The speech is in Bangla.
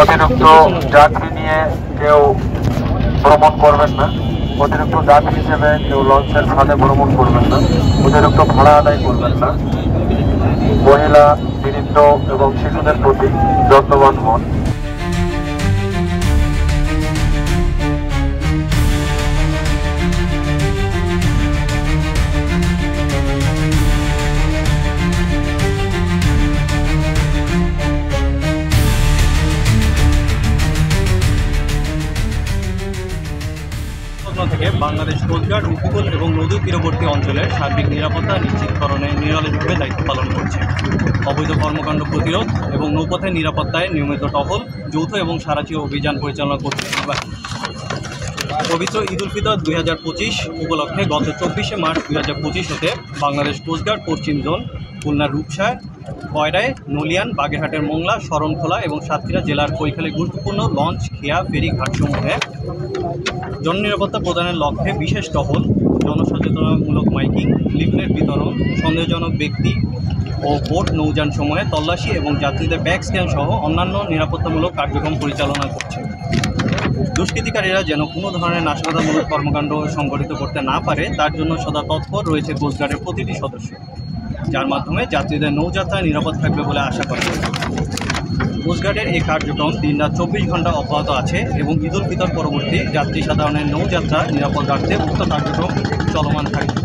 অতিরিক্ত যাত্রী নিয়ে কেউ ভ্রমণ করবেন না। অতিরিক্ত যাত্রী হিসেবে কেউ লঞ্চের ছাদে ভ্রমণ করবেন না। অতিরিক্ত ভাড়া আদায় করবেন না। মহিলা, বৃদ্ধ এবং শিশুদের প্রতি যত্নবান হন। থেকে বাংলাদেশ কোস্টগার্ড উপকূল এবং নদী তীরবর্তী অঞ্চলের সার্বিক নিরাপত্তা নিশ্চিতকরণে নিরলসভাবে দায়িত্ব পালন করছে। অবৈধ কর্মকাণ্ড প্রতিরোধ এবং নৌপথের নিরাপত্তায় নিয়মিত টহল, যৌথ এবং সারাচিয় অভিযান পরিচালনা করছে। পবিত্র ঈদ উল ফিতর 2025 উপলক্ষে গত 24শে মার্চ 2025 হতে বাংলাদেশ কোস্টগার্ড পশ্চিম জোন খুলনার রূপসা, কয়রায়, নলিয়ান, বাগেরহাটের মোংলা, শরণখোলা এবং সাতক্ষীরা জেলার কৈখালী গুরুত্বপূর্ণ লঞ্চ, খেয়া, ফেরি ঘাটসমূহে জননিরাপত্তা প্রদানের লক্ষ্যে বিশেষ টহল, জনসচেতনতামূলক মাইকিং, লিফলেট বিতরণ, সন্দেহজনক ব্যক্তি ও বোট নৌযান সমূহে তল্লাশি এবং যাত্রীদের ব্যাগ স্ক্যান সহ অন্যান্য নিরাপত্তামূলক কার্যক্রম পরিচালনা করছে। দুষ্কৃতিকারীরা যেন কোনো ধরনের নাশকতামূলক কর্মকাণ্ড সংগঠিত করতে না পারে তার জন্য সদা তৎপর রয়েছে কোস্টগার্ডের প্রতিটি সদস্য, যার মাধ্যমে যাত্রীদের নৌযাত্রা নিরাপদ থাকবে বলে আশা করা যায়। কোস্টগার্ডের এই কার্যক্রম দিনরাত 24 ঘন্টা অব্যাহত আছে এবং ঈদ উল ফিতর পরবর্তী যাত্রী সাধারণের নৌযাত্রা নিরাপদ রাখতে উক্ত কার্যক্রম চলমান থাকবে।